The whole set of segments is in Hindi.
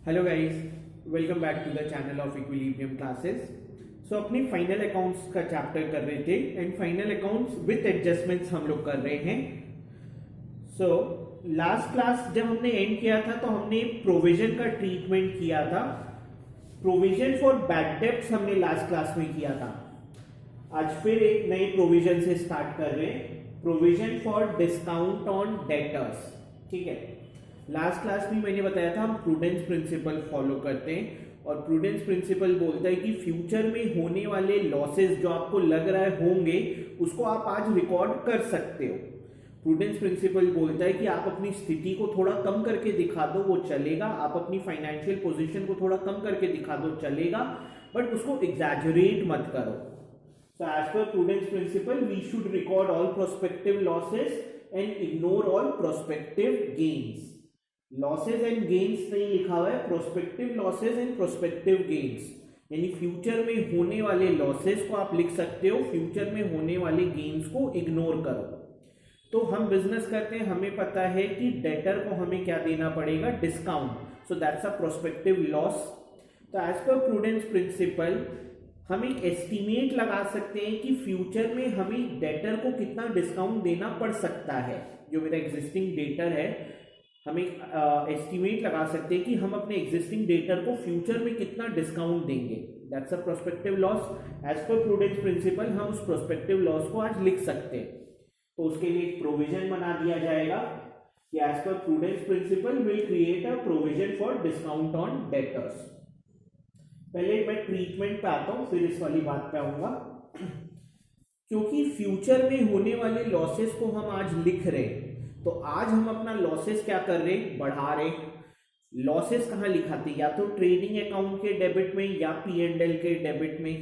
Hello guys, welcome back to the channel of Equilibrium classes. So अपनी फाइनल अकाउंट्स का चैप्टर कर रहे थे and final accounts with adjustments हम लोग कर रहे हैं। सो लास्ट क्लास जब हमने एंड किया था तो हमने प्रोविजन का ट्रीटमेंट किया था। प्रोविजन फॉर बैड डेब्ट्स हमने लास्ट क्लास में किया था। आज फिर एक नए प्रोविजन से स्टार्ट कर रहे हैं, provision for discount on debtors. ठीक है, लास्ट क्लास में मैंने बताया था हम प्रूडेंस प्रिंसिपल फॉलो करते हैं और प्रूडेंस प्रिंसिपल बोलता है कि फ्यूचर में होने वाले लॉसेस जो आपको लग रहा है होंगे उसको आप आज रिकॉर्ड कर सकते हो। प्रूडेंस प्रिंसिपल बोलता है कि आप अपनी स्थिति को थोड़ा कम करके दिखा दो वो चलेगा, आप अपनी फाइनेंशियल पोजीशन को थोड़ा कम करके दिखा दो चलेगा, बट उसको एग्जैजरेट मत करो। So as per prudence principle, we should record all prospective losses and ignore all prospective gains. Losses and gains नहीं लिखा हुआ है, prospective losses and prospective gains, यानी फ्यूचर में होने वाले लॉसेस को आप लिख सकते हो, फ्यूचर में होने वाले गेन्स को इग्नोर करो। तो हम बिजनेस करते हैं, हमें पता है कि डेटर को हमें क्या देना पड़ेगा, discount. So that's a prospective loss. तो एज पर प्रूडेंस प्रिंसिपल हम एक एस्टिमेट लगा सकते हैं कि फ्यूचर में हमें डेटर को कितना डिस्काउंट देना पड़ सकता है। जो मेरा एग्जिस्टिंग डेटर है, हम एक एस्टिमेट लगा सकते हैं कि हम अपने एग्जिस्टिंग डेटर को फ्यूचर में कितना डिस्काउंट देंगे। That's a prospective loss. As per prudence principle हम उस प्रोस्पेक्टिव लॉस को आज लिख सकते हैं। तो उसके लिए एक प्रोविजन बना दिया जाएगा कि as per prudence principle will create a provision for discount on debtors. पहले मैं ट्रीटमेंट पे आता हूं, फिर इस वाली बात पे आऊंगा। क्योंकि फ्यूचर में होने वाले लॉसेस को हम आज लिख रहे हैं, तो आज हम अपना लॉसेस क्या कर रहे हैं, बढ़ा रहे। लॉसेस कहां लिखाते, या तो ट्रेडिंग अकाउंट के डेबिट में या P&L के डेबिट में।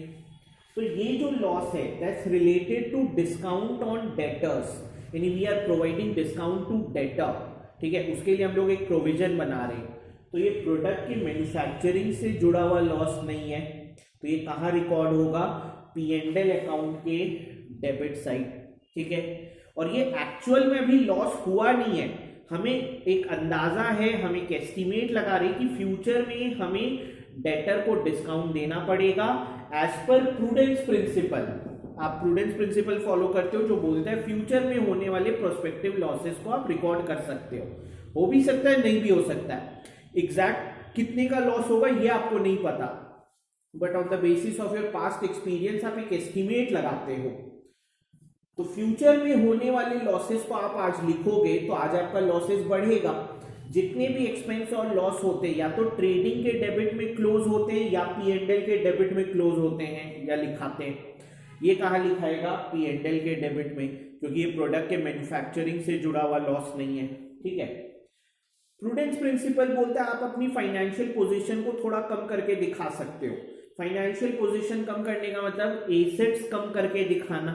तो ये जो लॉस है that's related to discount on debtors, यानी we are providing discount to debtor. ठीक है, उसके लिए हम लोग एक प्रोविजन बना रहे हैं। तो ये प्रोडक्ट की मैन्युफैक्चरिंग से जुड़ा हुआ लॉस नहीं है, तो ये कहाँ रिकॉर्ड होगा, P&L अकाउंट के डेबिट साइड। ठीक है, और ये एक्चुअल में अभी लॉस हुआ नहीं है, हमें एक अंदाजा है, हम एक एस्टिमेट लगा रहे कि फ्यूचर में हमें डेटर को डिस्काउंट देना पड़ेगा एज पर प्रूडेंस प्रिंसिपल। आप प्रूडेंस प्रिंसिपल फॉलो करते हो जो बोलता है फ्यूचर में होने वाले प्रोस्पेक्टिव लॉसेस को आप रिकॉर्ड कर सकते हो भी सकता है, नहीं भी हो सकता है। एग्जैक्ट कितने का लॉस होगा ये आपको नहीं पता, but on the basis of your past experience आप एक एस्टिमेट लगाते हो। तो फ्यूचर में होने वाले लॉसेस को आप आज लिखोगे तो आज आपका लॉसेस बढ़ेगा। जितने भी एक्सपेंस और लॉस होते हैं या तो ट्रेडिंग के डेबिट में क्लोज होते हैं या P&L के डेबिट में क्लोज होते हैं या लिखाते हैं। ये कहाँ लिखाएगा, P&L के डेबिट में, क्योंकि ये प्रोडक्ट के मैन्युफैक्चरिंग से जुड़ा हुआ लॉस नहीं है। ठीक है, प्रूडेंस प्रिंसिपल बोलता है आप अपनी फाइनेंशियल पोजीशन को थोड़ा कम करके दिखा सकते हो। फाइनेंशियल पोजीशन कम करने का मतलब एसेट्स कम करके दिखाना।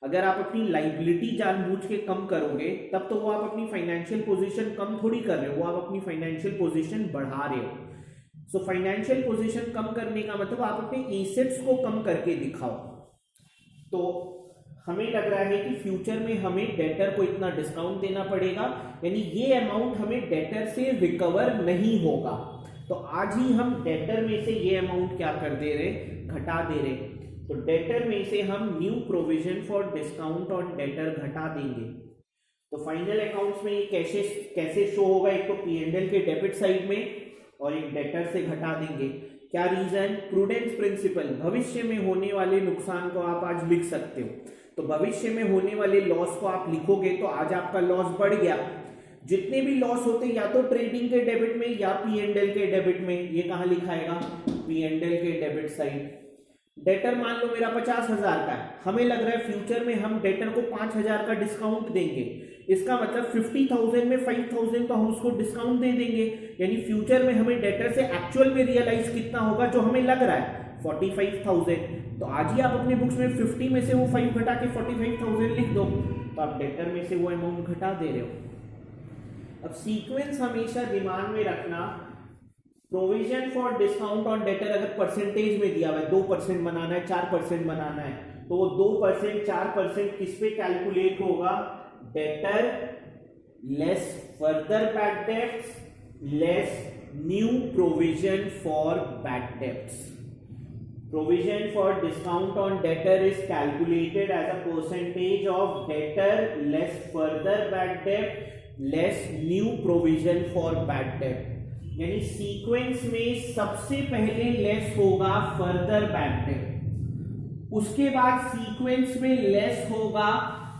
अगर आप अपनी लाइबिलिटी जानबूझ के कम करोगे तब तो वो आप अपनी फाइनेंशियल पोजीशन कम थोड़ी कर रहे हो, वो आप अपनी फाइनेंशियल पोजीशन बढ़ा रहे हो। सो फाइनेंशियल पोजीशन कम करने का मतलब आप अपने एसेट्स को कम करके दिखाओ। तो हमें लग रहा है कि फ्यूचर में हमें डेटर को इतना डिस्काउंट देना पड़ेगा, यानी ये अमाउंट हमें डेटर से रिकवर नहीं होगा। तो आज ही हम डेटर में से ये अमाउंट क्या कर दे रहे, घटा दे रहे। तो डेटर में से हम new provision for discount on debtor घटा देंगे। तो फाइनल अकाउंट्स में ये कैसे शो होगा, एक तो P&L के डेबिट साइड में और एक डेटर से घटा देंगे। क्या रीजन, प्रूडेंस प्रिंसिपल, भविष्य में होने वाले नुकसान को आप आज लिख सकते हो। तो भविष्य में होने वाले लॉस को आप लिखोगे तो आज आपका लॉस बढ़ गया। जितने भी लॉस होते या तो ट्रेडिंग के डेबिट में या P&L के डेबिट में, ये कहां लिखाएगा, P&L के डेबिट साइड। डेटर मान लो मेरा 50,000 का है, हमें लग रहा है फ्यूचर में हम डेटर को 5,000 का डिस्काउंट देंगे। इसका मतलब 50,000 में 5,000 तो हम उसको डिस्काउंट दे देंगे, यानी फ्यूचर में हमें डेटर से एक्चुअल में रियलाइज कितना होगा जो हमें लग रहा है 45,000। तो आज ही आप अपने बुक्स में 50 में से वो 5 घटा के 45,000 लिख दो, तो आप डेटर में से वो अमाउंट घटा दे रहे हो। अब सीक्वेंस हमेशा दिमाग में रखना, provision for discount on debtor अगर परसेंटेज में दिया हुआ है 2% बनाना है, 4% बनाना है, तो वो 2% 4% किस पे कैलकुलेट होगा, debtor less further bad debts less new provision for bad debts. Provision for discount on debtor is calculated as a percentage of debtor less further bad debt less new provision for bad debt. यानी सीक्वेंस में सबसे पहले लेस होगा फर्दर बैड डेट, उसके बाद सीक्वेंस में लेस होगा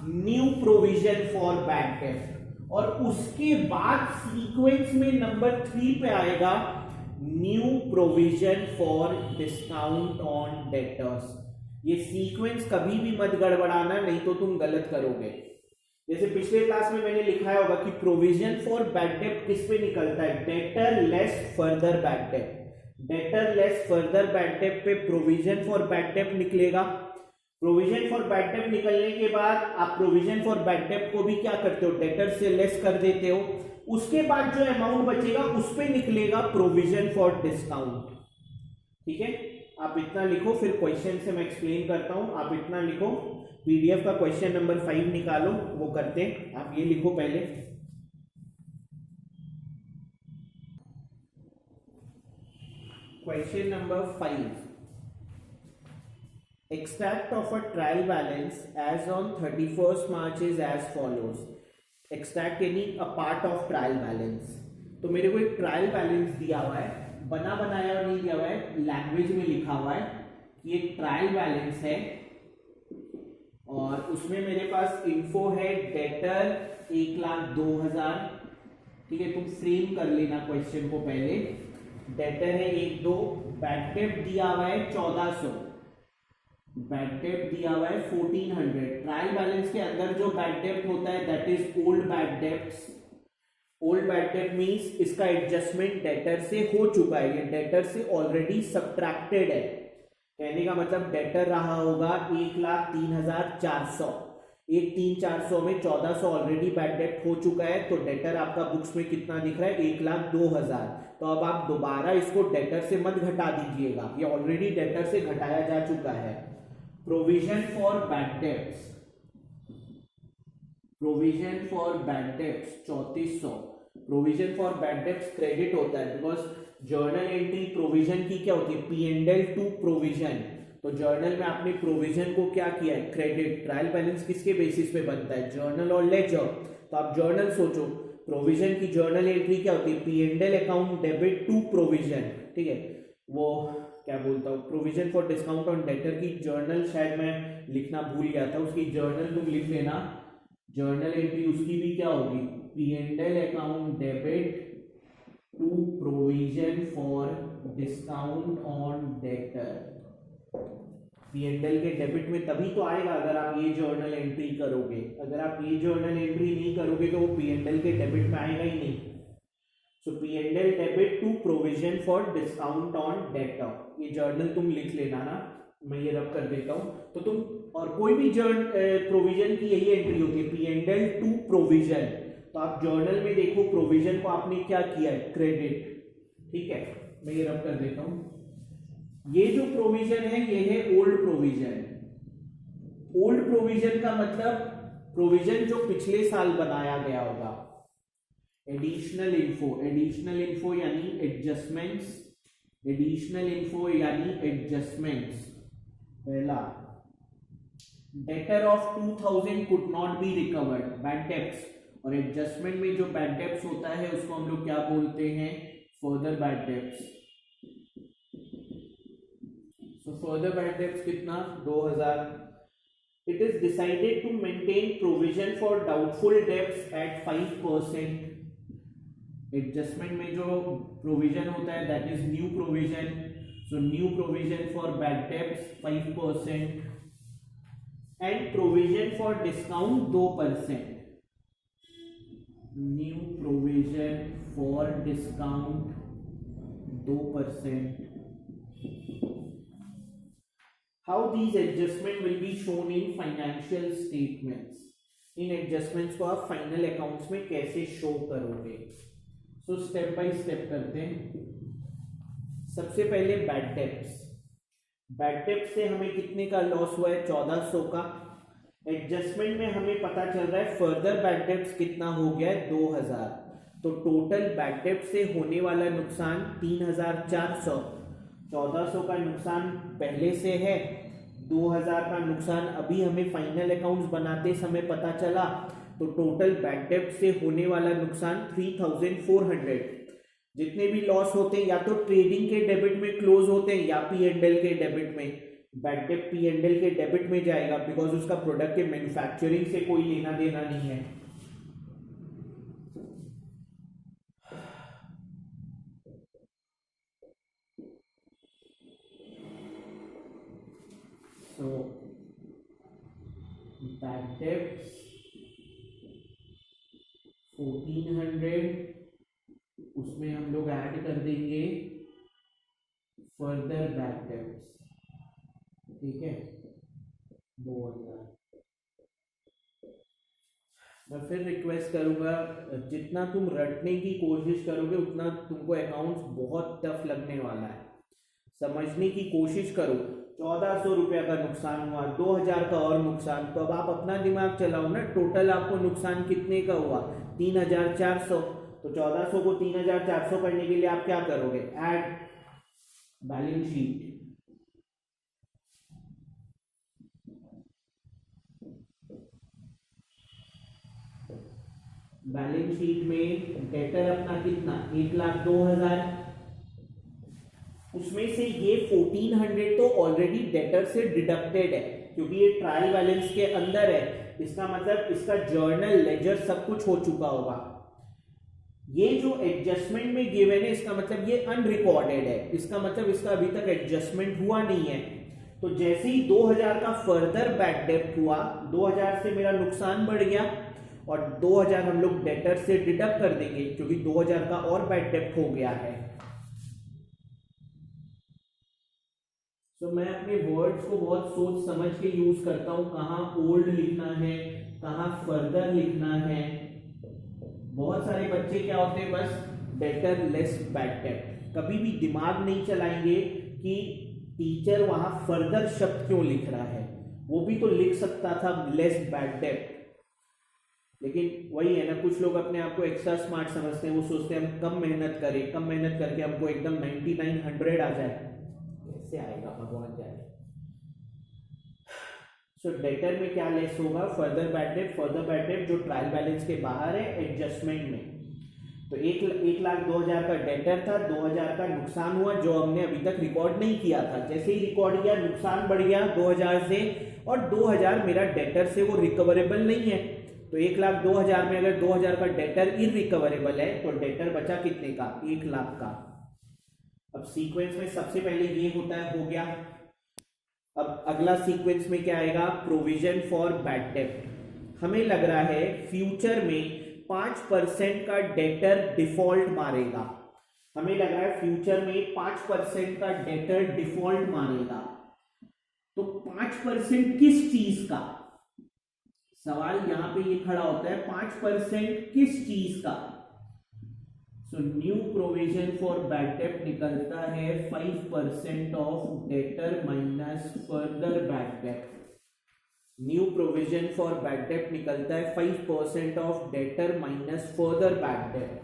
new provision for bad debt, और उसके बाद सीक्वेंस में नंबर 3 पे आएगा new provision for discount on debtors. ये सीक्वेंस कभी भी मत गड़बड़ाना, नहीं तो तुम गलत करोगे. जैसे पिछले क्लास में मैंने लिखा होगा कि प्रोविजन फॉर बैड डेट किस पे निकलता है, debtor less further bad debt. Debtor less further bad debt पे प्रोविजन फॉर बैड डेट निकलेगा. प्रोविजन फॉर बैड डेट निकलने के बाद आप प्रोविजन फॉर बैड डेट को भी क्या करते हो, डेटर से लेस कर देते हो. उसके बाद जो अमाउंट बचेगा उस पे निकलेगा प्रोविजन फॉर डिस्काउंट. ठीक है, आप इतना लिखो, फिर क्वेश्चन से मैं एक्सप्लेन करता हूं. आप इतना लिखो, पीडीएफ का क्वेश्चन नंबर 5 निकालो, वो करते हैं. आप ये लिखो पहले, question number 5. Extract of a trial balance as on 31st March is as follows. Extract यानी a part of trial balance. तो मेरे को एक ट्रायल बैलेंस दिया हुआ है, बना बनाया और नहीं दिया हुआ है, लैंग्वेज में लिखा हुआ है कि एक ट्रायल बैलेंस है, और उसमें मेरे पास इन्फो है डेटर 1,02,000. ठीक है, तुम फ्रेम कर लेना क्वेश्चन को पहले. डेटर है 1,2, बैड डेट दिया हुआ है 1400, बैड डेट दिया हुआ है 1400. ट्रायल बैलेंस के अंदर जो बैड डेट होता है that is old bad debts. Old bad debt means इसका एडजस्टमेंट डेटर से हो चुका है, ये डेटर से ऑलरेडी सब्ट्रैक्टेड है. कहने का मतलब डेटर रहा होगा 1,03,400. 1,03,400 में 1400 ऑलरेडी बैड डेट हो चुका है, तो डेटर आपका बुक्स में कितना दिख रहा है, 1,02,000. तो अब आप दोबारा इसको डेटर से मत घटा दीजिएगा, ये ऑलरेडी डेटर से घटाया जा चुका है. Provision for bad debts, provision for bad debts 3400. Provision for bad debts credit होता है, बिकॉज जर्नल एंट्री प्रोविजन की क्या होती है, P&L टू प्रोविजन. तो जर्नल में आपने प्रोविजन को क्या किया है, क्रेडिट. ट्रायल बैलेंस किसके बेसिस पे बनता है, जर्नल और लेजर. तो आप जर्नल सोचो, प्रोविजन की जर्नल एंट्री क्या होती है, P&L account debit to provision. ठीक है, वो क्या बोलता हूँ, provision for discount on debtor की जर्नल शायद मैं लिखना भूल गया था, उसकी जर्नल तुम लिख लेना. जर्नल एंट्री उसकी भी क्या होगी, P&L account debit to provision for discount on debtor. P&L के डेबिट में तभी तो आएगा अगर आप ये जर्नल एंट्री करोगे. अगर आप ये जर्नल एंट्री नहीं करोगे तो वो P&L के डेबिट में आएगा ही नहीं. So P&L debit to provision for discount on debtor. ये जर्नल तुम लिख लेना ना, मैं ये रब कर देता हूं. तो तुम और कोई भी प्रोविजन की यही एंट्री होती है, P&L टू प्रोविजन. तो आप जर्नल में देखो प्रोविजन को आपने क्या किया है, क्रेडिट. ठीक है, मैं ये रब कर देता हूं. ये जो प्रोविजन है ये है ओल्ड प्रोविजन. ओल्ड प्रोविजन का मतलब प्रोविजन जो पिछले साल बनाया गया होगा. एडिशनल इन्फो, एडिशनल इन्फो यानी एडजस्टमेंट्स, एडिशनल इन्फो यानी एडजस्टमेंट्स. पहला, debtor of 2000 could not be recovered, bad debts. और एडजस्टमेंट में जो बैड डेब्ट्स होता है उसको हम लोग क्या बोलते हैं, further bad debts. So further bad debts कितना, 2000. It is decided to maintain provision for doubtful debts at 5%. Adjustment में जो provision होता है that is new provision. So new provision for bad debts 5% and provision for discount 2%. New provision for discount 2%. How these adjustment will be shown in financial statements. In adjustments को आप फाइनल अकाउंट्स में कैसे शो करोगे. सो स्टेप बाय स्टेप करते हैं. सबसे पहले बैड डेब्ट्स. बैड डेब्ट से हमें कितने का लॉस हुआ है, 1400 का. एडजस्टमेंट में हमें पता चल रहा है फर्दर बैड डेब्ट्स कितना हो गया है, 2000. तो टोटल बैड डेब्ट से होने वाला नुकसान 3,400, 1,400 का नुकसान पहले से है, 2,000 का नुकसान अभी हमें फाइनल अकाउंट्स बनाते समय पता चला, तो टोटल बैड डेब्ट से होने वाला नुकसान 3,400। जितने भी लॉस होते हैं या तो ट्रेडिंग के डेबिट में क्लोज होते हैं या P&L के डेबिट में, बैड डेब्ट P&L के डेबिट में जाएगा बिकॉज उसका प्रोडक्ट के मैन्युफैक्चरिंग से कोई लेना देना नहीं है। So bad debts 1,400, उसमें हम लोग ऐड कर देंगे फर्दर बैड डेब्ट्स, ठीक है, 2,000। मैं फिर रिक्वेस्ट करूंगा, जितना तुम रटने की कोशिश करोगे उतना तुमको अकाउंट्स बहुत टफ लगने वाला है। समझने की कोशिश करो। 1,400 रुपया का नुकसान हुआ, 2,000 का और नुकसान, तो अब आप अपना दिमाग चलाओ ना, टोटल आपको नुकसान कितने का हुआ? 3,400। तो 1,400 को 3,400 करने के लिए आप क्या करोगे? Add balance sheet, balance sheet में डेटर अपना कितना? 1,02,000। उसमें से ये 1,400 तो ऑलरेडी डेटर से डिडक्टेड है क्योंकि ये ट्रायल बैलेंस के अंदर है। इसका मतलब इसका जर्नल लेजर सब कुछ हो चुका होगा। ये जो एडजस्टमेंट में गिवन है इसका मतलब ये अनरिकॉर्डेड है, इसका मतलब इसका अभी तक एडजस्टमेंट हुआ नहीं है। तो जैसे ही 2,000 का फर्दर बैड डेब्ट हुआ, 2,000 से मेरा नुकसान बढ़ गया और 2,000 हम लोग डेटर से डिडक्ट कर देंगे क्योंकि 2,000 का और बैड डेब्ट हो गया है। तो मैं अपने वर्ड्स को बहुत सोच समझ के यूज करता हूं, कहां ओल्ड लिखना है, कहां फर्दर लिखना है। बहुत सारे बच्चे क्या होते हैं, बस डेटर लेस बैड डेब्ट, कभी भी दिमाग नहीं चलाएंगे कि टीचर वहां फर्दर शब्द क्यों लिख रहा है, वो भी तो लिख सकता था लेस बैड डेब्ट। लेकिन वही है ना, कुछ लोग अपने आप को एक्स्ट्रा स्मार्ट समझते हैं, वो सोचते हैं हम कम मेहनत करें, कम मेहनत करके हमको एकदम 99, 100 आ जाए। कैसे आएगा, भगवान जाने। सो डेटर में क्या लेस होगा? फर्दर बैड डेब्ट। फर्दर बैड डेब्ट जो ट्रायल बैलेंस के बाहर है एडजस्टमेंट में। तो 1,02,000 का डेटर था, 2,000 का नुकसान हुआ जो हमने अभी तक रिकॉर्ड नहीं किया था। जैसे ही रिकॉर्ड किया नुकसान बढ़ गया 2,000 से, और 2,000 मेरा डेटर से वो रिकवरेबल नहीं है। तो 1,02,000 में अगर 2,000 का डेटर इररिकवरेबल है तो डेटर बचा कितने का? 1,00,000 का। अब सीक्वेंस में सबसे पहले ये होता है, हो गया। अब अगला सीक्वेंस में क्या आएगा? प्रोविजन फॉर बैड डेब्ट। हमें लग रहा है फ्यूचर में 5% का डेटर डिफॉल्ट मारेगा। हमें लग रहा है फ्यूचर में 5% का डेटर डिफॉल्ट मारेगा। तो 5% किस चीज का? सवाल यहां पे ये खड़ा होता है, 5% किस चीज का? So new provision for bad डेब्ट निकलता है 5% of debtor minus further bad डेब्ट। न्यू प्रोविजन फॉर बैड डेब्ट निकलता है 5% of debtor minus further bad डेब्ट।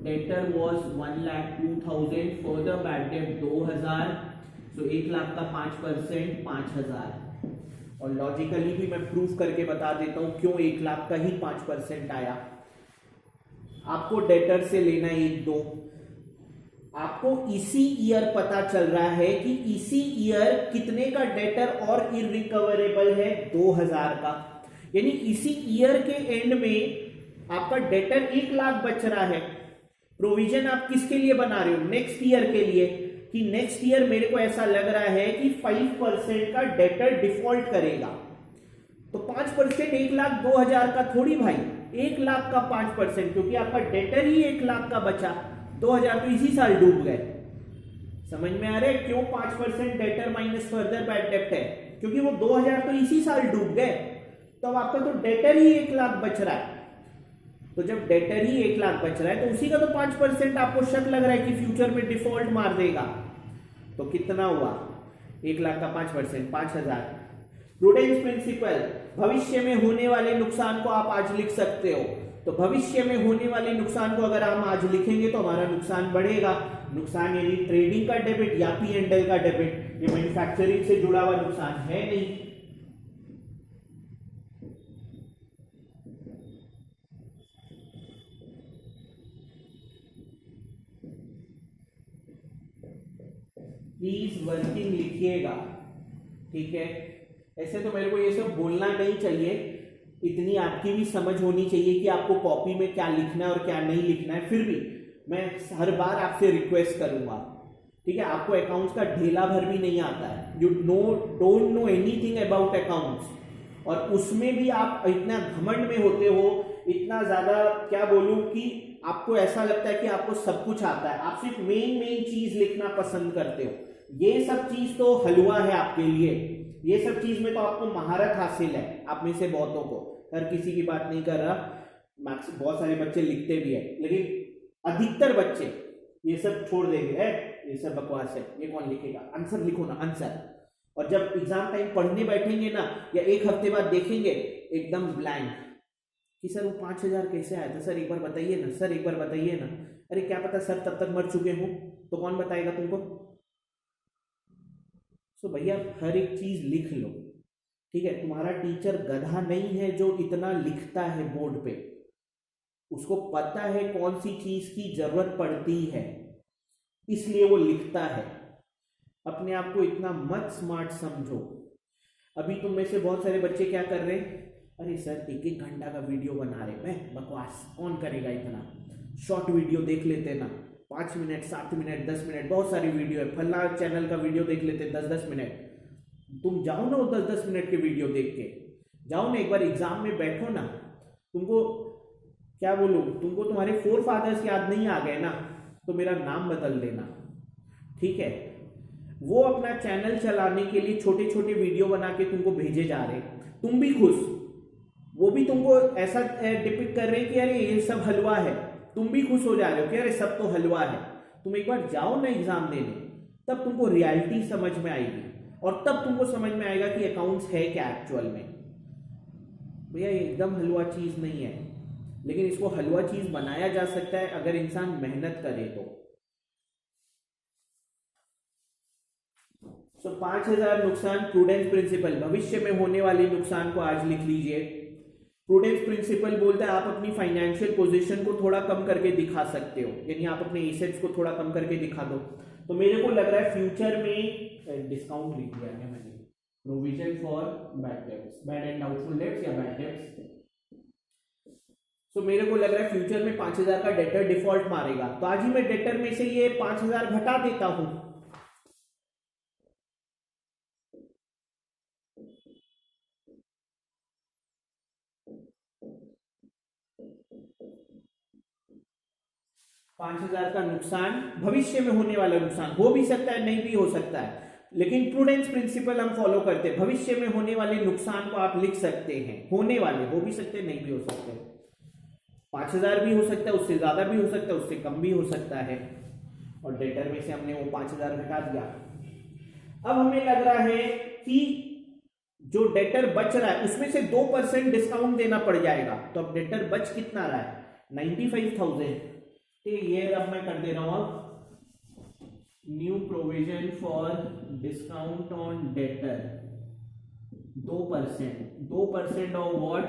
डेटर वॉज 1,02,000, फर्दर बैड डेब्ट 2,000। सो 1,00,000 का 5% 5,000। और लॉजिकली भी मैं प्रूफ करके बता देता हूं क्यों 1,00,000 का ही 5% आया। आपको डेटर से लेना 1,2, आपको इसी ईयर पता चल रहा है कि इसी ईयर कितने का डेटर और इररिकवरेबल है? 2,000 का। यानी इसी ईयर के एंड में आपका डेटर 1,00,000 बच रहा है। प्रोविजन आप किसके लिए बना रहे हो? नेक्स्ट ईयर के लिए, कि नेक्स्ट ईयर मेरे को ऐसा लग रहा है कि 5% का डेटर डिफॉल्ट करेगा। तो 5% 1,00,000 2,000 का थोड़ी भाई, 1,00,000 का 5%, क्योंकि आपका डेटर ही 1,00,000 का बचा, 2,000 तो इसी साल डूब गए। समझ में आ रहा है क्यों 5% डेटर माइनस फर्दर बैड डेब्ट है? क्योंकि वो 2,000 तो इसी साल डूब गए, तो अब आपका तो डेटर ही 1,00,000 बच रहा है। तो जब डेटर ही 1,00,000 बच रहा है तो उसी का तो 5% आपको शक लग रहा है कि फ्यूचर में डिफॉल्ट मार देगा। तो कितना हुआ? 1,00,000 का 5% 5,000। प्रूडेंस प्रिंसिपल, भविष्य में होने वाले नुकसान को आप आज लिख सकते हो। तो भविष्य में होने वाले नुकसान को अगर हम आज लिखेंगे तो हमारा नुकसान बढ़ेगा। नुकसान यानी ट्रेडिंग का डेबिट या P&L का डेबिट, ये मैन्युफैक्चरिंग से जुड़ा हुआ नुकसान है नहीं। प्लीज वर्किंग लिखिएगा, ठीक है। ऐसे तो मेरे को ये सब बोलना नहीं चाहिए, इतनी आपकी भी समझ होनी चाहिए कि आपको कॉपी में क्या लिखना है और क्या नहीं लिखना है। फिर भी मैं हर बार आपसे रिक्वेस्ट करूंगा, ठीक है। आपको अकाउंट्स का ढेला भर भी नहीं आता है, you don't know anything about accounts, और उसमें भी आप इतना घमंड में होते हो, इतना ज्यादा क्या बोलूं कि आपको ऐसा लगता है कि आपको सब कुछ आता है, आप सिर्फ मेन चीज लिखना पसंद करते हो। ये सब चीज तो हलवा है आपके लिए, ये सब चीज में तो आपको महारत हासिल है, आप में से बहुतों को, हर किसी की बात नहीं कर रहा, बहुत सारे बच्चे लिखते भी है, लेकिन अधिकतर बच्चे ये सब छोड़ देंगे, ये सब बकवास है, ये कौन लिखेगा, आंसर लिखो ना, आंसर। और जब एग्जाम टाइम पढ़ने बैठेंगे ना, या एक हफ्ते बाद देखेंगे एकदम ब्लैंक कि सर वो 5,000 कैसे आया था, सर एक बार बताइए ना, सर एक बार बताइए ना। अरे क्या पता सर तब तक मर चुके हो, तो कौन बताएगा तुमको। तो भैया हर एक चीज लिख लो, ठीक है। तुम्हारा टीचर गधा नहीं है जो इतना लिखता है बोर्ड पे, उसको पता है कौन सी चीज की जरूरत पड़ती है, इसलिए वो लिखता है। अपने आप को इतना मत स्मार्ट समझो। अभी तुम में से बहुत सारे बच्चे क्या कर रहे हैं, अरे सर 1-1 घंटा का वीडियो बना रहे, मैं बकवास, कौन करेगा इतना, शॉर्ट वीडियो देख लेते ना, 5 मिनट 7 मिनट 10 मिनट, बहुत सारी वीडियो है, फला चैनल का वीडियो देख लेते 10-10 मिनट। तुम जाओ ना वो 10-10 मिनट के वीडियो देख के, जाओ ना एक बार एग्जाम में बैठो ना, तुमको क्या बोलूं, तुमको तुम्हारे फोर फादर्स याद नहीं आ गए ना, तो मेरा नाम बदल देना, ठीक है। वो अपना चैनल चलाने के लिए छोटे छोटे वीडियो बना के तुमको भेजे जा रहे, तुम भी खुश, वो भी तुमको ऐसा डिपिक्ट कर रहे हैं कि अरे ये सब हलवा है, तुम भी खुश हो जा रहे हो कि अरे सब तो हलवा है। तुम एक बार जाओ ना एग्जाम देने, तब तुमको रियलिटी समझ में आएगी, और तब तुमको समझ में आएगा कि अकाउंट्स है क्या एक्चुअल में। भैया ये एकदम हलवा चीज नहीं है, लेकिन इसको हलवा चीज बनाया जा सकता है अगर इंसान मेहनत करे तो। 5,000 नुकसान प्रूडेंस प्रिंसिपल, भविष्य में होने वाले नुकसान को आज लिख लीजिए। प्रूडेंस प्रिंसिपल बोलता है आप अपनी फाइनेंशियल पोजीशन को थोड़ा कम करके दिखा सकते हो, यानी आप अपने एसेट्स को थोड़ा कम करके दिखा दो। तो मेरे को लग रहा है फ्यूचर में डिस्काउंट लिख दिया है मैंने, provision for bad debts, bad and doubtful debts या बैड डेब्ट्स। तो मेरे को लग रहा है फ्यूचर में 5,000 का डेटर डिफॉल्ट मारेगा, तो आज ही मैं डेटर में से ये 5,000 घटा देता हूं। $5,000 का नुकसान, भविष्य में होने वाला नुकसान, हो भी सकता है नहीं भी हो सकता है, लेकिन प्रूडेंस प्रिंसिपल हम फॉलो करते हैं। भविष्य में होने वाले नुकसान को आप लिख सकते हैं, होने वाले, हो भी सकते नहीं भी हो सकते। 5,000 भी हो सकता है, उससे ज्यादा भी हो सकता है, उससे कम भी हो सकता है, और डेटर में से हमने वो 5,000 घटा दिया। अब हमें लग रहा है कि जो डेटर बच रहा है उसमें से 2% डिस्काउंट देना पड़ जाएगा, तो अब डेटर बच कितना रहा है, 95,000। ठीक, ये अब मैं कर दे रहा हूं, अब new provision for discount on debtor 2% of what,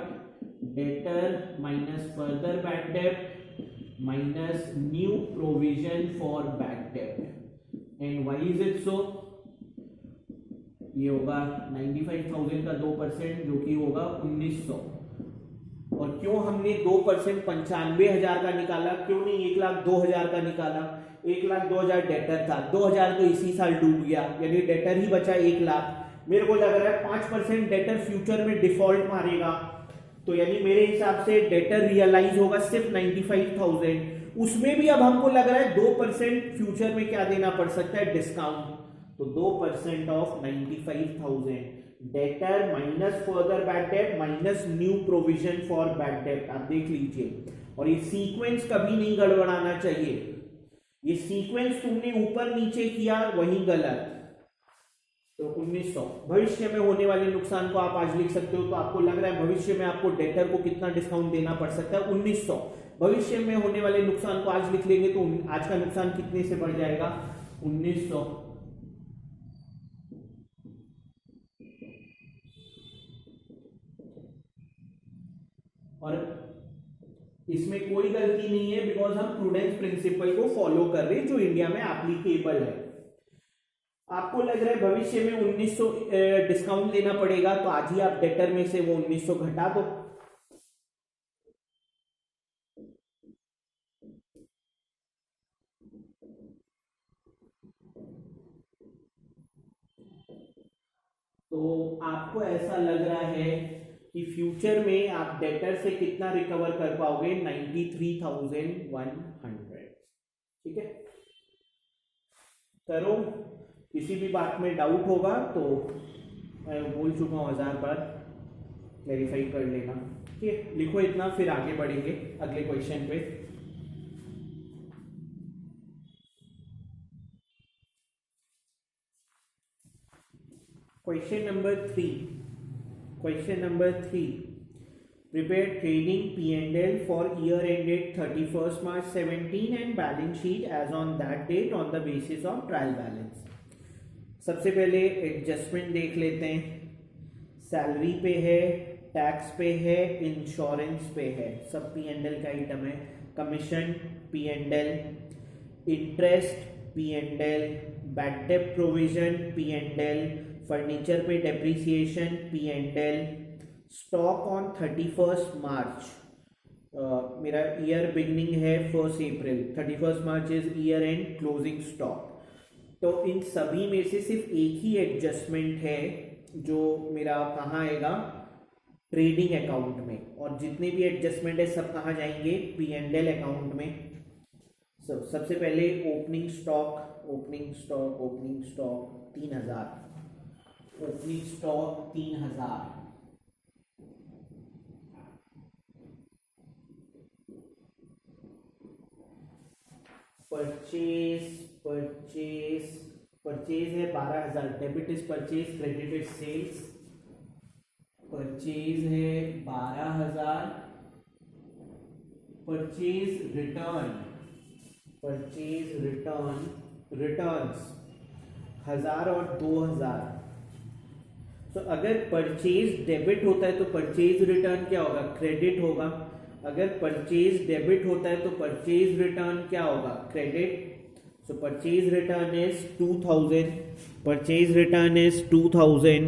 debtor minus further bad डेब्ट minus new provision for bad डेब्ट, and why is it so, ये होगा 95,000 का 2% जो कि होगा 1,900। और क्यों हमने 2% 95,000 का निकाला, क्यों नहीं 1,02,000 का निकाला, 1,02,000 डेटर था, 2,000 तो इसी साल डूब गया, यानी डेटर ही बचा 1,00,000। मेरे को लग रहा है 5% डेटर फ्यूचर में डिफॉल्ट मारेगा, तो यानी मेरे हिसाब से डेटर रियलाइज होगा सिर्फ 95,000। उसमें भी अब हमको लग रहा है 2% फ्यूचर में क्या देना पड़ सकता है, डिस्काउंट। तो 2% of 95,000, debtor minus further bad डेब्ट minus new provision for bad डेब्ट, आप देख लीजिए। और ये सीक्वेंस कभी नहीं गड़बड़ाना चाहिए, ये सीक्वेंस तुमने ऊपर नीचे किया वही गलत। तो 1900 भविष्य में होने वाले नुकसान को आप आज लिख सकते हो। तो आपको लग रहा है भविष्य में आपको डेटर को कितना डिस्काउंट देना पड़ सकता है, 1900। भविष्य में होने वाले नुकसान को आज लिख लेंगे तो आज का नुकसान कितने से बढ़ जाएगा, 1900। और इसमें कोई गलती नहीं है बिकॉज हम प्रूडेंस प्रिंसिपल को फॉलो कर रहे हैं जो इंडिया में एप्लीकेबल है। आपको लग रहा है भविष्य में 1900 डिस्काउंट लेना पड़ेगा, तो आज ही आप डेटर में से वो 1900 घटा दो। तो आपको ऐसा लग रहा है कि फ्यूचर में आप डेटर से कितना रिकवर कर पाओगे, 93,100। ठीक है, करो। किसी भी बात में डाउट होगा तो मैं बोल चुका हूँ 1000 बार, क्लैरिफाई कर लेना। ठीक है, लिखो इतना, फिर आगे बढ़ेंगे अगले क्वेश्चन पे। Question number 3 prepare trading P&L for year ended 31st March 17 and balance sheet as on that date on the basis of trial balance। सबसे पहले एडजस्टमेंट देख लेते हैं। सैलरी पे है, टैक्स पे है, इंश्योरेंस पे है, सब P&L का आइटम है। Commission P&L, interest P&L, bad debt provision P&L, furniture पे depreciation P&L, stock on 31st March, मेरा ईयर बिगनिंग है 1 April, 31st March is year end closing stock. तो इन सभी में से सिर्फ एक ही एडजस्टमेंट है जो मेरा कहाँ आएगा, ट्रेडिंग अकाउंट में, और जितने भी एडजस्टमेंट है सब कहाँ जाएंगे, P&L अकाउंट में। सबसे पहले opening stock 3000, opening stock 3000, purchase है 12000, debit is purchase, credit is sales. Purchase है 12000, परचेज रिटर्न्स 1000 और 2000। तो अगर परचेज डेबिट होता है तो परचेज रिटर्न क्या होगा, क्रेडिट होगा। अगर परचेज डेबिट होता है तो परचेज रिटर्न क्या होगा, credit. So purchase return is 2000।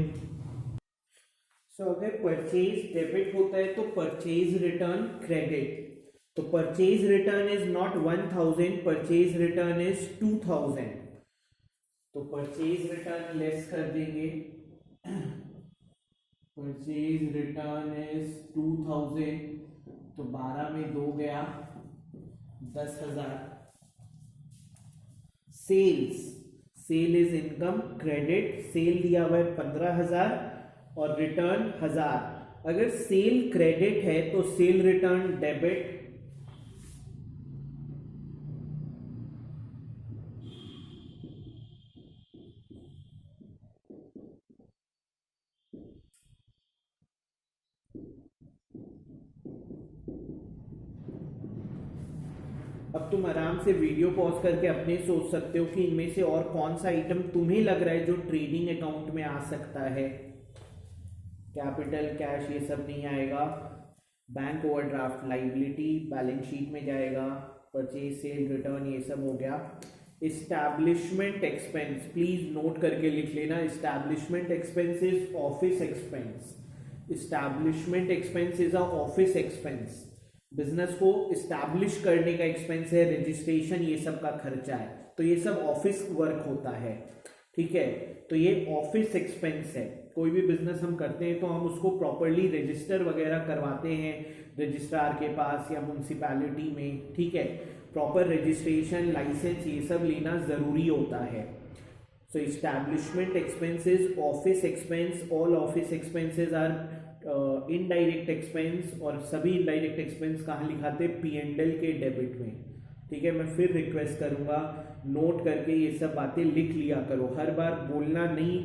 सो अगर परचेज डेबिट होता है तो परचेज रिटर्न क्रेडिट, तो purchase return is not 1000, purchase return is 2000। तो परचेज रिटर्न लेस कर देंगे, परचेज रिटर्न इज 2000, तो 12 में 2 गया 10,000। Sale is income credit, sale दिया हुआ है 15,000 और रिटर्न 1000। अगर सेल क्रेडिट है तो सेल रिटर्न डेबिट, अब तुम आराम से वीडियो पॉज करके अपने सोच सकते हो कि इनमें से और कौन सा आइटम तुम्हें लग रहा है जो ट्रेडिंग अकाउंट में आ सकता है। कैपिटल, कैश ये सब नहीं आएगा। Bank overdraft liability balance sheet में जाएगा। परचेज, सेल, रिटर्न ये सब हो गया। इस्टेब्लिशमेंट एक्सपेंस प्लीज नोट करके लिख लेना। Establishment expense is office expense. Establishment expense is a office expense. Business को इस्टेब्लिश करने का एक्सपेंस है, रजिस्ट्रेशन ये सब का खर्चा है, तो ये सब ऑफिस वर्क होता है। ठीक है, तो ये ऑफिस एक्सपेंस है। कोई भी बिजनेस हम करते हैं तो हम उसको प्रॉपरली रजिस्टर वगैरह करवाते हैं रजिस्ट्रार के पास या म्यूनसिपैलिटी में। ठीक है, प्रॉपर रजिस्ट्रेशन, लाइसेंस ये सब लेना जरूरी होता है। So establishment expenses office expense, all office expenses are indirect expense, और सभी इनडायरेक्ट एक्सपेंस कहाँ लिखाते हैं, P&L के डेबिट में। ठीक है, मैं फिर रिक्वेस्ट करूंगा नोट करके ये सब बातें लिख लिया करो, हर बार बोलना नहीं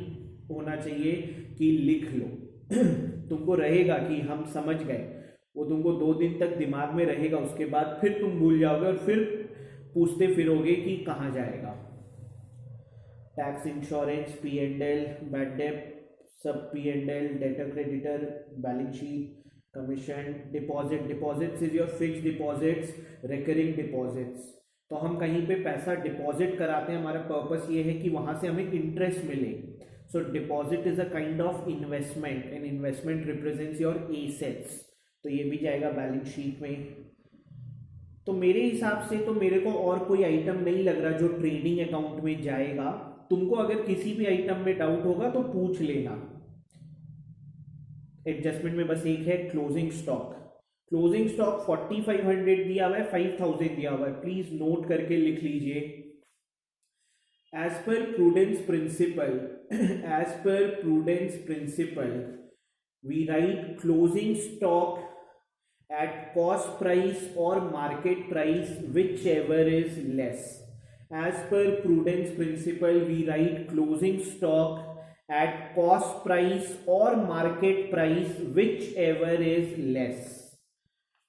होना चाहिए कि लिख लो। तुमको रहेगा कि हम समझ गए, वो तुमको 2 दिन तक दिमाग में रहेगा, उसके बाद फिर तुम भूल जाओगे और फिर पूछते फिरोगे कि कहाँ जाएगा। Tax, insurance, P&L, bad date, सब P&L, debtor, creditor, balance sheet, commission, deposit. Deposits is your fixed deposits, recurring deposits. तो हम कहीं पे पैसा डिपॉजिट कराते हैं, हमारा पर्पस ये है कि वहां से हमें इंटरेस्ट मिले। So deposit is a kind of investment, and investment represents your assets, तो ये भी जाएगा बैलेंस शीट में। तो मेरे हिसाब से तो मेरे को और कोई आइटम नहीं लग रहा जो ट्रेडिंग अकाउंट में जाएगा। तुमको अगर किसी भी आइटम में डाउट होगा तो पूछ लेना। एडजस्टमेंट में बस एक है क्लोजिंग स्टॉक। क्लोजिंग स्टॉक 4500 दिया हुआ है, 5000 दिया हुआ है, प्लीज नोट करके लिख लीजिए। As per prudence principle, as per prudence principle we write closing stock at cost price or market price, whichever is less. As per prudence principle, we write closing stock at cost price or market price, whichever is less.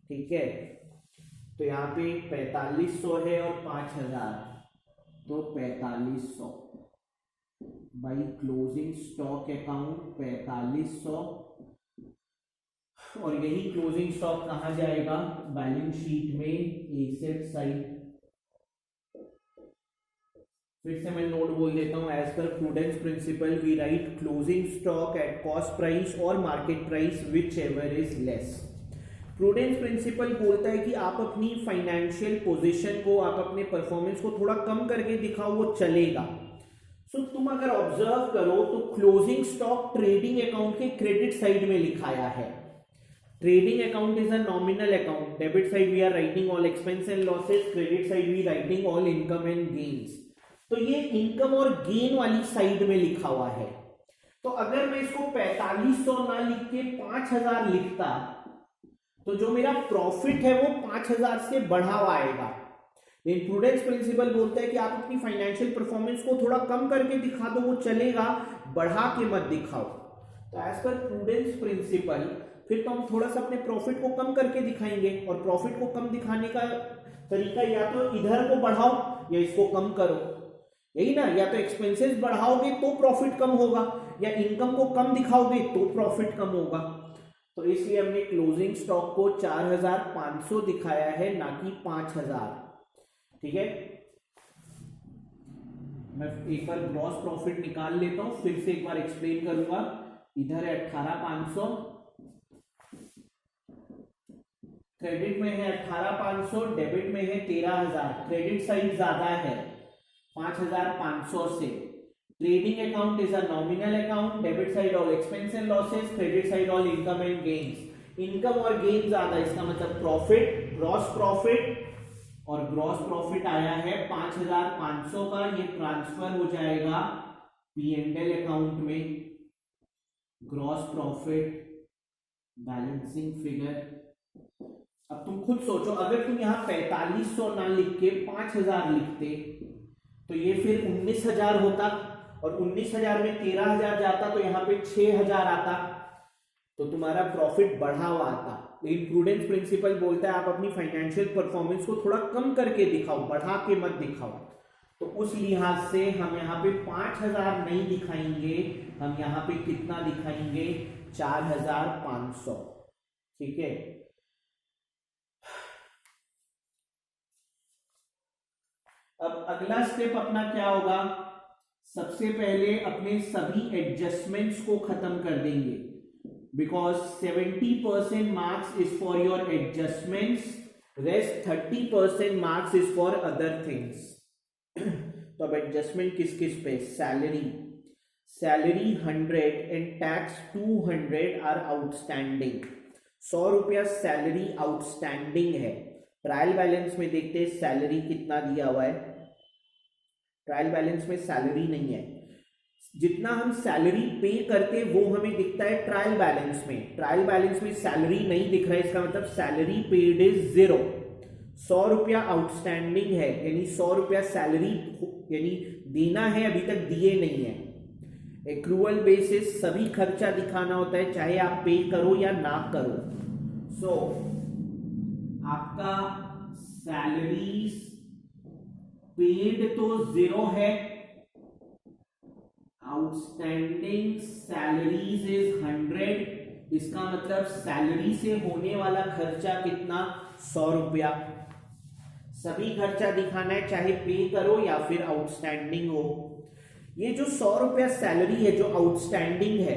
ठीक है, तो यहाँ पे 4500 है और 5000, तो 4500 बाई क्लोजिंग स्टॉक अकाउंट 4500, और यही क्लोजिंग स्टॉक कहाँ जाएगा, बैलेंस शीट में, एसेट साइड। फिर से मैं नोट बोल देता हूं, as per prudence principle we write closing stock at cost price और market price, whichever is less. Prudence principle बोलता है कि आप अपनी फाइनेंशियल पोजीशन को, आप अपने परफॉर्मेंस को थोड़ा कम करके दिखाओ, वो चलेगा। सो तुम अगर ऑब्जर्व करो तो क्लोजिंग स्टॉक ट्रेडिंग अकाउंट के क्रेडिट साइड में लिखाया है। Trading account is a nominal account. Debit side we are writing all expense and losses. Credit side we writing all income and gains. तो ये इनकम और गेन वाली साइड में लिखा हुआ है। तो अगर मैं इसको 4500 ना लिख के 5000 लिखता, तो जो मेरा प्रॉफिट है वो 5000 से बढ़ा हुआ आएगा। लेकिन प्रूडेंस प्रिंसिपल बोलता है कि आप अपनी फाइनेंशियल परफॉर्मेंस को थोड़ा कम करके दिखा दो, वो चलेगा, बढ़ा के मत दिखाओ। तो एज पर प्रूडेंस प्रिंसिपल फिर तो हम थोड़ा सा अपने प्रॉफिट को कम करके दिखाएंगे, और प्रॉफिट को कम दिखाने का तरीका या तो इधर को बढ़ाओ या इसको कम करो, यही ना। या तो एक्सपेंसेस बढ़ाओगे तो प्रॉफिट कम होगा, या इनकम को कम दिखाओगे तो प्रॉफिट कम होगा। तो इसलिए हमने क्लोजिंग स्टॉक को 4500 दिखाया है, ना कि 5000। ठीक है, मैं एक बार ग्रॉस प्रॉफिट निकाल लेता हूं, फिर से एक बार एक्सप्लेन करूंगा। इधर है 18500, क्रेडिट में है 18500, डेबिट में है 13000। क्रेडिट साइड ज्यादा है 5500 से। Trading account is a nominal account, debit side all expense and losses, credit side all income and gains. Income और गेन ज्यादा, इसका मतलब प्रॉफिट, ग्रॉस प्रॉफिट, और ग्रॉस प्रॉफिट आया है 5500 का, ये ट्रांसफर हो जाएगा P&L अकाउंट में। Gross profit, balancing figure. अब तुम खुद सोचो, अगर तुम यहां 4500 ना लिख के 5000 लिखते तो ये फिर 19000 होता, और 19000 में 13000 जाता तो यहां पे 6000 आता, तो तुम्हारा प्रॉफिट बढ़ा हुआ आता। लेकिन प्रूडेंस प्रिंसिपल बोलता है आप अपनी फाइनेंशियल परफॉर्मेंस को थोड़ा कम करके दिखाओ, बढ़ा के मत दिखाओ। तो उस लिहाज से हम यहाँ पे 5000 नहीं दिखाएंगे, हम यहाँ पे कितना दिखाएंगे, 4500। ठीक है, अब अगला स्टेप अपना क्या होगा, सबसे पहले अपने सभी एडजस्टमेंट्स को खत्म कर देंगे, because 70% marks is for your adjustments, rest 30% marks is for other things. तो अब एडजस्टमेंट किस किस पे, salary, salary 100 and tax 200 are outstanding. 100 रुपया सैलरी आउटस्टैंडिंग है। ट्रायल बैलेंस में देखते हैं सैलरी कितना दिया हुआ है। ट्रायल बैलेंस में सैलरी नहीं है, जितना हम सैलरी पे करते वो हमें दिखता है ट्रायल बैलेंस में। ट्रायल बैलेंस में सैलरी नहीं दिख रहा है, इसका मतलब सैलरी पेड इज 0। 100 रुपया आउटस्टैंडिंग है, यानी 100 रुपया सैलरी यानी देना है, अभी तक दिए नहीं है। एक्रूअल बेसिस सभी खर्चा दिखाना होता है, चाहे आप पे करो या ना करो। सो आपका सैलरीज पेड तो 0 है, आउटस्टैंडिंग सैलरीज इज 100। इसका मतलब सैलरी से होने वाला खर्चा कितना, 100 रुपया। सभी खर्चा दिखाना है, चाहे पे करो या फिर आउटस्टैंडिंग हो। ये जो 100 रुपया सैलरी है जो आउटस्टैंडिंग है,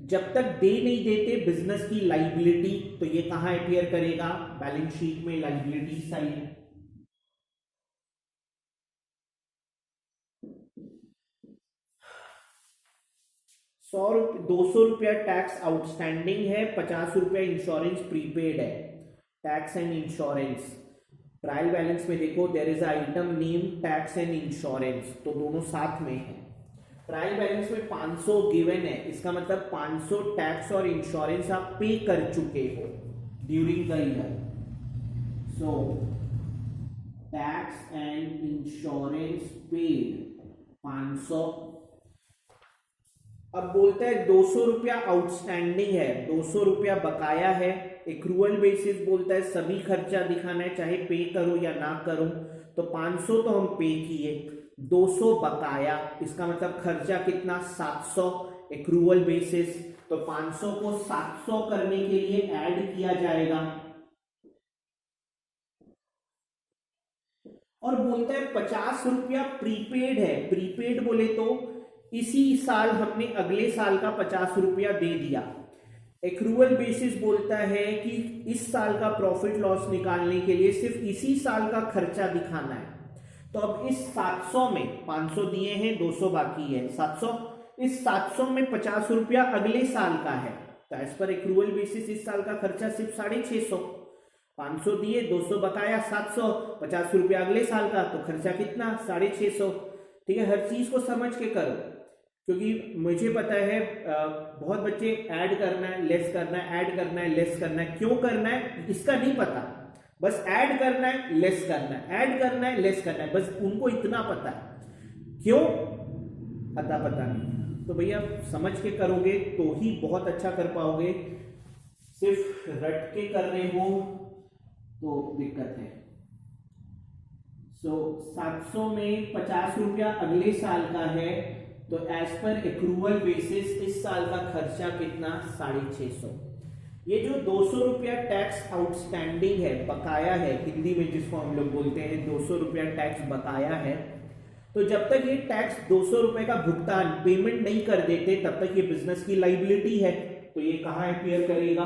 जब तक दे नहीं देते बिजनेस की लाइबिलिटी, तो ये कहां अपीयर करेगा, बैलेंस शीट में लाइबिलिटी साइड। 200 रुपया टैक्स आउटस्टैंडिंग है, 50 रुपया इंश्योरेंस प्रीपेड है। Tax and insurance trial balance में देखो, there is item name tax and insurance, तो दोनों साथ में है। ट्रायल बैलेंस में 500 गिवन है, इसका मतलब 500 टैक्स और इंश्योरेंस आप पे कर चुके हो during the year. So tax and insurance paid 500। अब बोलता है 200 रुपया आउटस्टैंडिंग है, 200 रुपया बकाया है। एक्रूअल बेसिस बोलता है सभी खर्चा दिखाना है, चाहे पे करो या ना करो। तो 500 तो हम पे किए, 200 बकाया, इसका मतलब खर्चा कितना, 700 एक्रूअल बेसिस। तो 500 को 700 करने के लिए ऐड किया जाएगा। और बोलता है 50 रुपया प्रीपेड है। प्रीपेड बोले तो इसी साल हमने अगले साल का 50 रुपया दे दिया। एक्रूअल बेसिस बोलता है कि इस साल का प्रॉफिट लॉस निकालने के लिए सिर्फ इसी साल का खर्चा दिखाना है। तो अब इस 700 में 500 दिए हैं, 200 बाकी है, 700। इस 700 में 50 रुपया अगले साल का है, तो एज पर एक्रूअल बेसिस इस साल का खर्चा सिर्फ 650। 500 दिए, 200 बकाया, 700, 50 रुपया अगले साल का, तो खर्चा कितना, 650। ठीक है, हर चीज को समझ के करो, क्योंकि मुझे पता है बहुत बच्चे ऐड करना है, लेस करना है, ऐड करना है, लेस करना है, क्यों करना है इसका नहीं पता, बस ऐड करना है, लेस करना है, ऐड करना है, लेस करना है, बस उनको इतना पता है, क्यों पता नहीं। तो भैया समझ के करोगे तो ही बहुत अच्छा कर पाओगे, सिर्फ रट के कर रहे हो तो दिक्कत है। सो 700 में 50 रुपया अगले साल का है, तो एज पर एक्रूअल बेसिस इस साल का खर्चा कितना, 650। ये जो 200 रुपया टैक्स आउटस्टैंडिंग है, बकाया है, हिंदी में जिसको हम लोग बोलते हैं 200 रुपया टैक्स बकाया है। तो जब तक ये टैक्स 200 रुपए का भुगतान पेमेंट नहीं कर देते, तब तक ये बिजनेस की लाइबिलिटी है। तो ये कहां अपीयर करेगा,